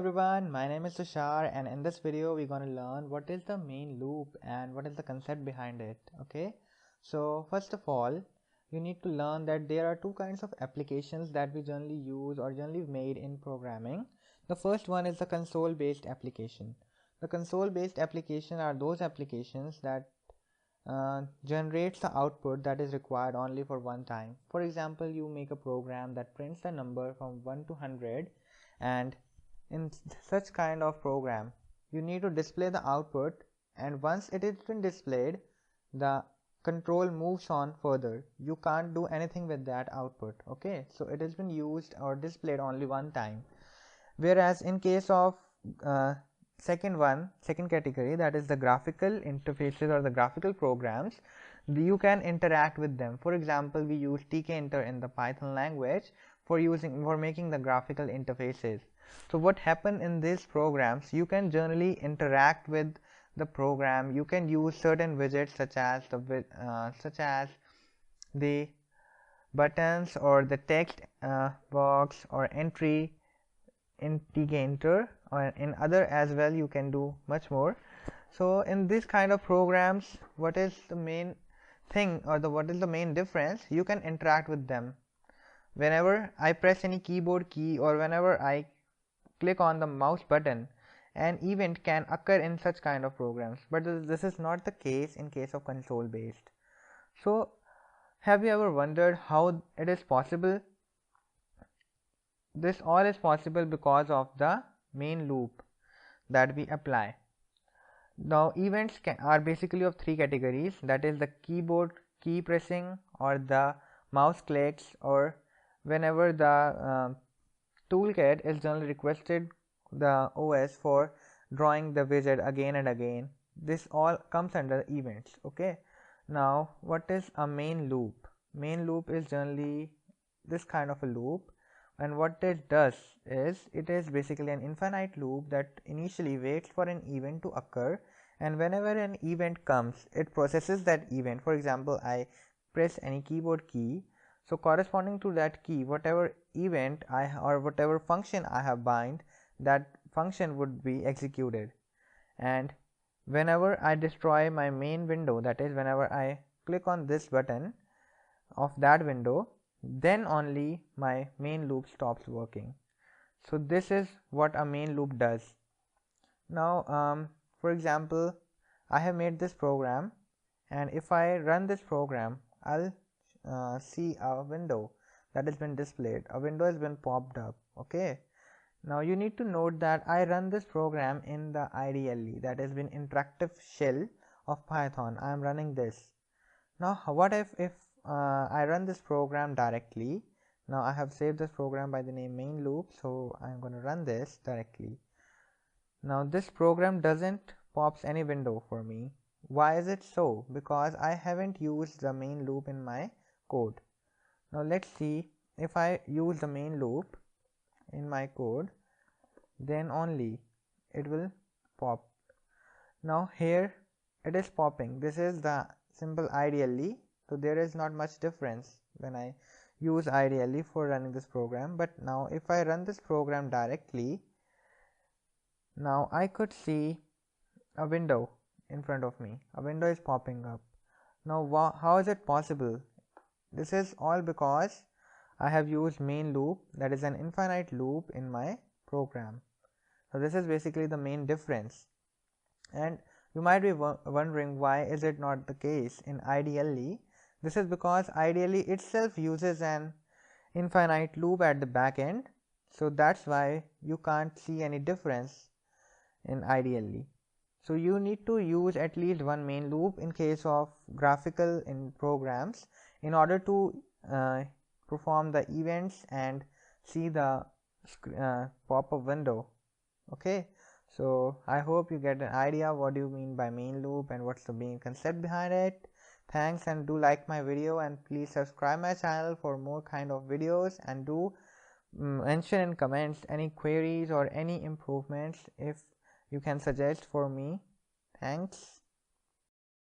everyone, my name is Tushar, and in this video we're going to learn what is the main loop and what is the concept behind it. Okay, so first of all you need to learn that there are two kinds of applications that we generally use or generally made in programming. The first one is the console based application. The console based application are those applications that generates the output that is required only for one time. For example, you make a program that prints the number from 1 to 100, and in such kind of program you need to display the output, and once it has been displayed the control moves on further. You can't do anything with that output. Okay, so it has been used or displayed only one time. Whereas in case of second category, that is the graphical interfaces or the graphical programs, you can interact with them. For example, we use tkinter in the Python language for making the graphical interfaces. So what happen in these programs, you can generally interact with the program. You can use certain widgets such as the buttons or the text box or entry in tkinter, or in other as well. You can do much more. So in this kind of programs, what is the main thing, or what is the main difference? You can interact with them. Whenever I press any keyboard key or whenever I click on the mouse button, an event can occur in such kind of programs, but this is not the case in case of console based. So have you ever wondered how it is possible? This all is possible because of the main loop that we apply. Now events are basically of three categories, that is the keyboard key pressing or the mouse clicks, or whenever the toolkit is generally requested the OS for drawing the widget again and again. This all comes under events. Okay, now what is a main loop? Main loop is generally this kind of a loop, and what it does is it is basically an infinite loop that initially waits for an event to occur, and whenever an event comes it processes that event. For example, I press any keyboard key, so corresponding to that key, whatever event or whatever function I have bind, that function would be executed. And whenever I destroy my main window, that is whenever I click on this button of that window, then only my main loop stops working. So this is what a main loop does. Now for example, I have made this program, and if I run this program, I'll see a window that has been displayed. A window has been popped up. Okay, now you need to note that I run this program in the IDLE, that has been interactive shell of Python. I am running this. Now what if I run this program directly? Now I have saved this program by the name main loop, so I am going to run this directly. Now this program doesn't pops any window for me. Why is it so? Because I haven't used the main loop in my code. Now let's see, if I use the main loop in my code, then only it will pop. Now here it is popping. This is the simple IDLE, so there is not much difference when I use IDLE for running this program. But now if I run this program directly, now I could see a window in front of me. A window is popping up. Now how is it possible? This is all because I have used main loop, that is an infinite loop in my program. So this is basically the main difference. And you might be wondering, why is it not the case in IDLE? This is because IDLE itself uses an infinite loop at the back end, so that's why you can't see any difference in IDLE. So you need to use at least one main loop in case of graphical in programs in order to perform the events and see the pop-up window. Okay, so I hope you get an idea what do you mean by main loop and what's the main concept behind it. Thanks, and do like my video, and please subscribe my channel for more kind of videos, and do mention in comments any queries or any improvements if you can suggest for me. Thanks.